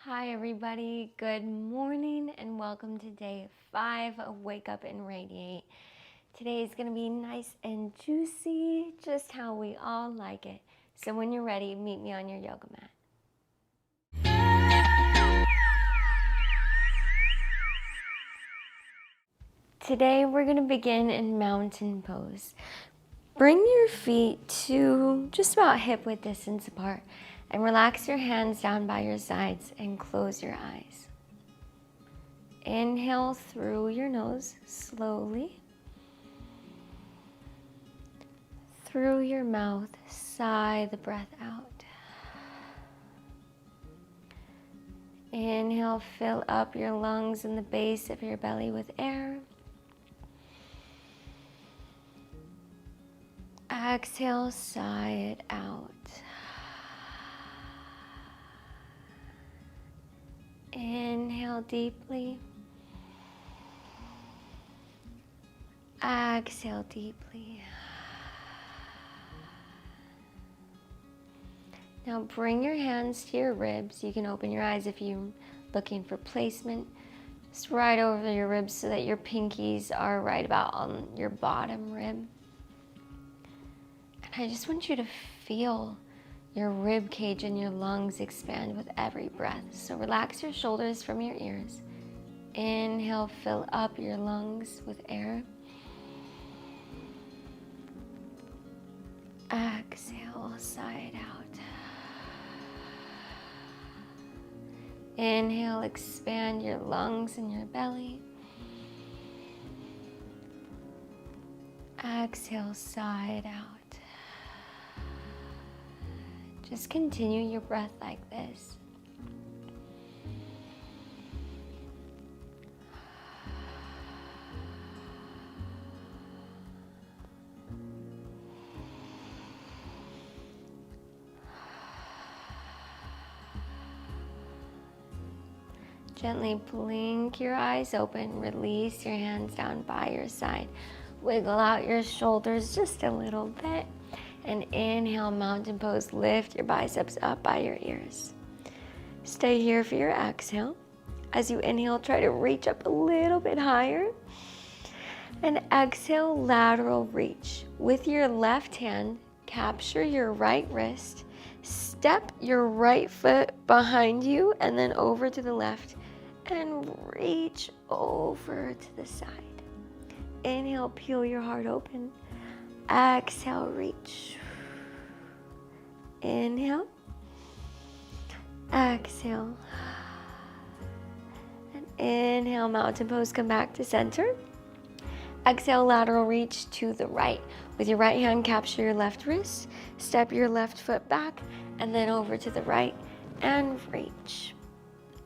Hi everybody, good morning and welcome to day 5 of Wake Up and Radiate. Today is going to be nice and juicy, just how we all like it. So when you're ready, meet me on your yoga mat. Today we're going to begin in mountain pose. Bring your feet to just about hip width distance apart and relax your hands down by your sides and close your eyes. Inhale through your nose slowly. Through your mouth, sigh the breath out. Inhale, fill up your lungs and the base of your belly with air. Exhale, sigh it out. Inhale deeply. Exhale deeply. Now bring your hands to your ribs. You can open your eyes if you're looking for placement. Just right over your ribs so that your pinkies are right about on your bottom rib. And I just want you to feel your rib cage and your lungs expand with every breath. So relax your shoulders from your ears. Inhale, fill up your lungs with air. Exhale, sigh it out. Inhale, expand your lungs and your belly. Exhale, sigh it out. Just continue your breath like this. Gently blink your eyes open, release your hands down by your side. Wiggle out your shoulders just a little bit. And inhale, mountain pose, lift your biceps up by your ears. Stay here for your exhale. As you inhale, try to reach up a little bit higher. And exhale, lateral reach. With your left hand, capture your right wrist. Step your right foot behind you and then over to the left. And reach over to the side. Inhale, peel your heart open. Exhale, reach. Inhale. Exhale. And inhale, mountain pose, come back to center. Exhale, lateral reach to the right. With your right hand, capture your left wrist. Step your left foot back and then over to the right and reach.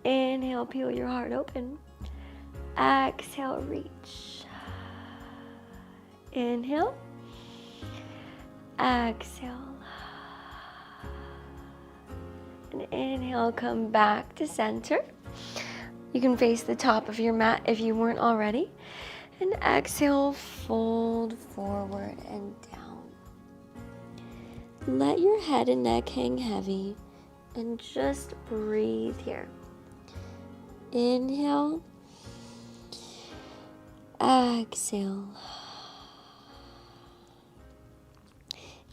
Inhale, peel your heart open. Exhale, reach. Inhale. Exhale. And inhale, come back to center. You can face the top of your mat if you weren't already. And exhale, fold forward and down. Let your head and neck hang heavy and just breathe here. Inhale. Exhale.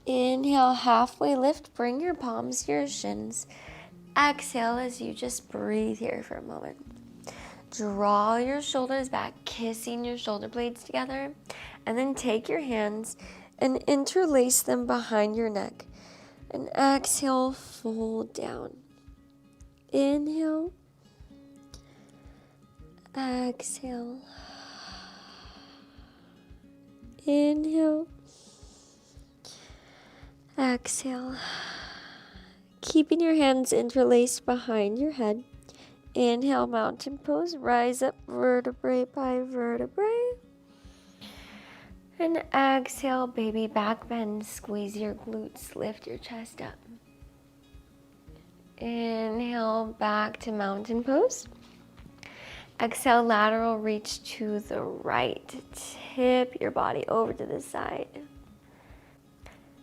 Inhale, halfway lift, bring your palms to your shins. Exhale as you just breathe here for a moment. Draw your shoulders back, kissing your shoulder blades together. And then take your hands and interlace them behind your neck. And exhale, fold down. Inhale. Exhale. Inhale. Exhale. Keeping your hands interlaced behind your head. Inhale, mountain pose. Rise up vertebrae by vertebrae. And exhale, baby back bend. Squeeze your glutes. Lift your chest up. Inhale, back to mountain pose. Exhale, lateral reach to the right. Tip your body over to the side.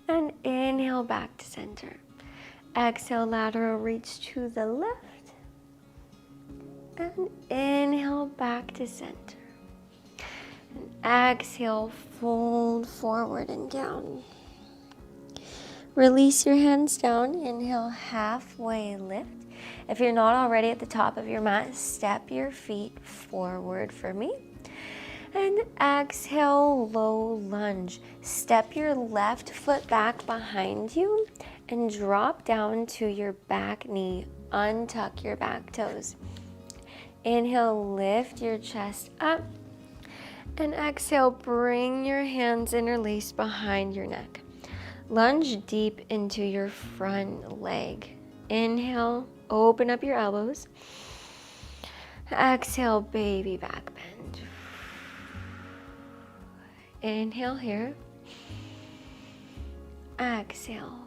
And inhale, back to center. Exhale, lateral reach to the left. And inhale back to center. And exhale, fold forward and down. Release your hands down. Inhale, halfway lift. If you're not already at the top of your mat, step your feet forward for me. And exhale, low lunge. Step your left foot back behind you and drop down to your back knee. Untuck your back toes. Inhale, lift your chest up. And exhale, bring your hands interlaced behind your neck. Lunge deep into your front leg. Inhale, open up your elbows. Exhale, baby back bend. Inhale here. Exhale.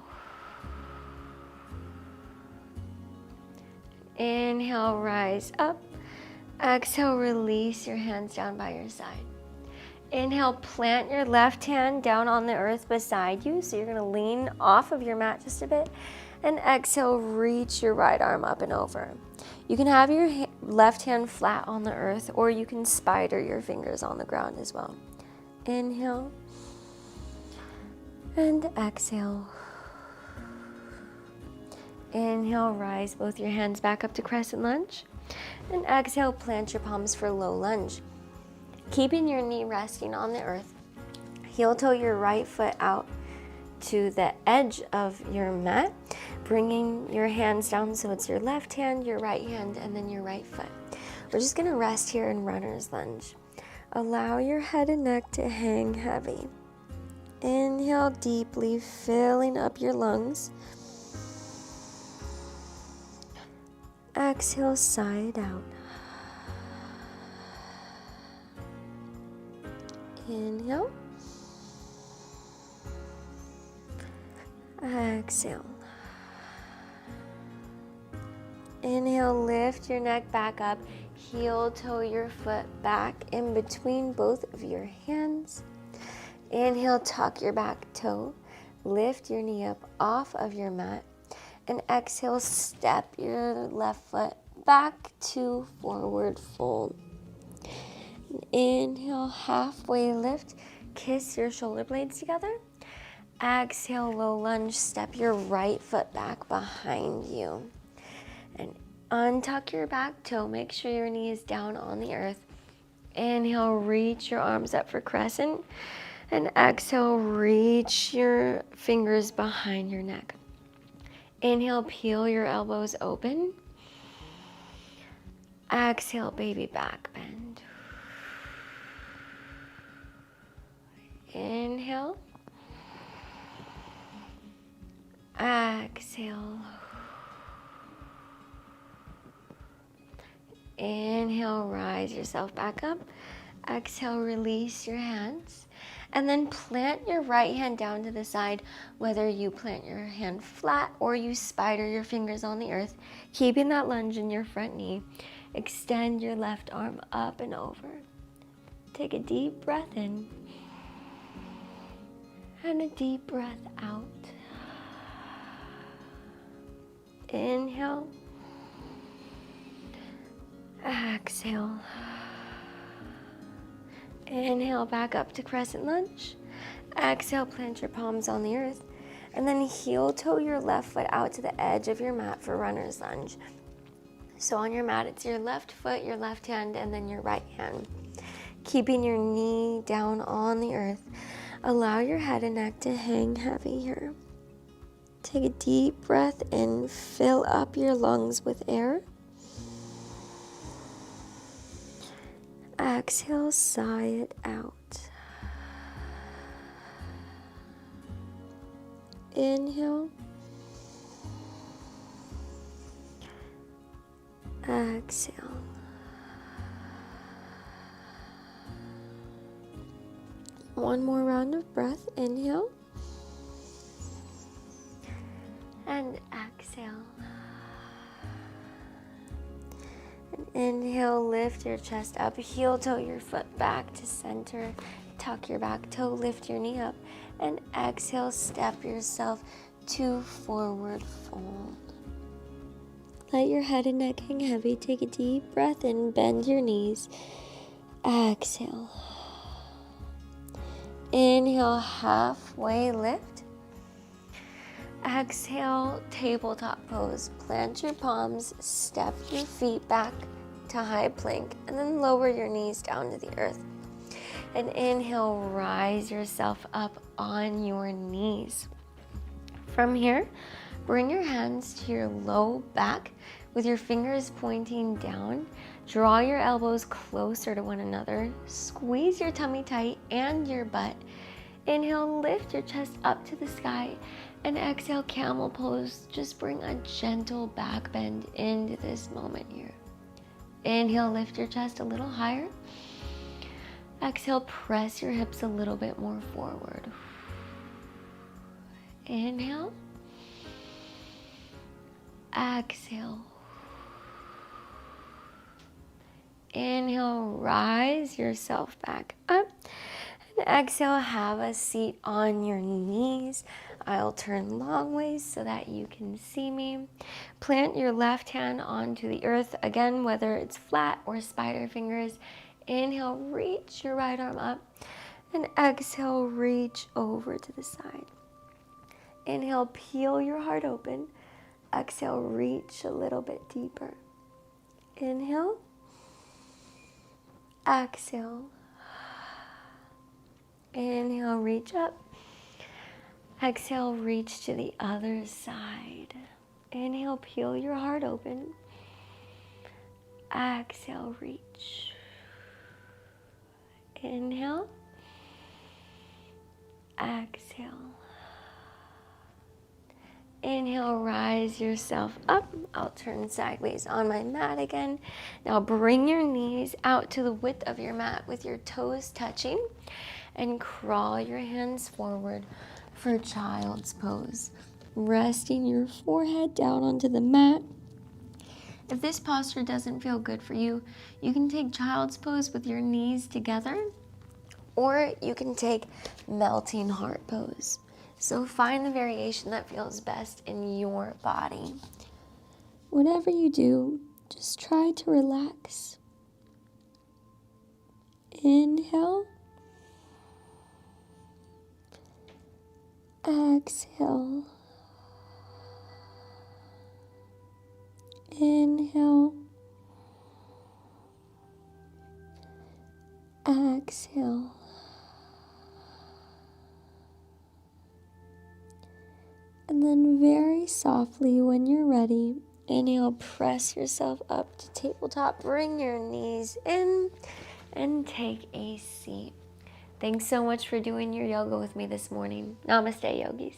Inhale, rise up. Exhale, release your hands down by your side. Inhale, plant your left hand down on the earth beside you. So you're going to lean off of your mat just a bit. And exhale, reach your right arm up and over. You can have your left hand flat on the earth, or you can spider your fingers on the ground as well. Inhale. And exhale. Inhale, rise both your hands back up to crescent lunge. And exhale, plant your palms for low lunge. Keeping your knee resting on the earth, heel toe your right foot out to the edge of your mat, bringing your hands down so it's your left hand, your right hand, and then your right foot. We're just going to rest here in runner's lunge. Allow your head and neck to hang heavy. Inhale deeply, filling up your lungs. Exhale, sigh it out. Inhale. Exhale. Inhale, lift your neck back up. Heel toe your foot back in between both of your hands. Inhale, tuck your back toe. Lift your knee up off of your mat. And exhale, step your left foot back to forward fold. Inhale, halfway lift. Kiss your shoulder blades together. Exhale, low lunge. Step your right foot back behind you. And untuck your back toe. Make sure your knee is down on the earth. Inhale, reach your arms up for crescent. And exhale, reach your fingers behind your neck. Inhale, peel your elbows open. Exhale, baby back bend. Inhale. Exhale. Inhale, rise yourself back up. Exhale, release your hands. And then plant your right hand down to the side, whether you plant your hand flat or you spider your fingers on the earth, keeping that lunge in your front knee. Extend your left arm up and over. Take a deep breath in and a deep breath out. Inhale. Exhale. Inhale, back up to crescent lunge. Exhale, plant your palms on the earth. And then heel toe your left foot out to the edge of your mat for runner's lunge. So on your mat, it's your left foot, your left hand, and then your right hand. Keeping your knee down on the earth. Allow your head and neck to hang heavy here. Take a deep breath in. Fill up your lungs with air. Exhale, sigh it out. Inhale. Exhale. One more round of breath. Inhale. And exhale. Inhale, lift your chest up, heel toe your foot back to center, tuck your back toe, lift your knee up, and exhale, step yourself to forward fold. Let your head and neck hang heavy. Take a deep breath in, bend your knees. Exhale. Inhale, halfway lift. Exhale, tabletop pose. Plant your palms, step your feet back to high plank, and then lower your knees down to the earth. And inhale, rise yourself up on your knees. From here, bring your hands to your low back with your fingers pointing down. Draw your elbows closer to one another. Squeeze your tummy tight and your butt. Inhale, lift your chest up to the sky. And exhale, camel pose. Just bring a gentle back bend into this moment here. Inhale, lift your chest a little higher. Exhale, press your hips a little bit more forward. Inhale. Exhale. Inhale, rise yourself back up. And exhale, have a seat on your knees. I'll turn long ways so that you can see me. Plant your left hand onto the earth. Again, whether it's flat or spider fingers. Inhale, reach your right arm up. And exhale, reach over to the side. Inhale, peel your heart open. Exhale, reach a little bit deeper. Inhale. Exhale. Inhale, reach up. Exhale, reach to the other side. Inhale, peel your heart open. Exhale, reach. Inhale. Exhale. Inhale, rise yourself up. I'll turn sideways on my mat again. Now bring your knees out to the width of your mat with your toes touching and crawl your hands forward for child's pose. Resting your forehead down onto the mat. If this posture doesn't feel good for you, you can take child's pose with your knees together, or you can take melting heart pose. So find the variation that feels best in your body. Whatever you do, just try to relax. Inhale. Exhale. Inhale. Exhale. And then very softly, when you're ready, inhale, press yourself up to tabletop. Bring your knees in and take a seat. Thanks so much for doing your yoga with me this morning. Namaste, yogis.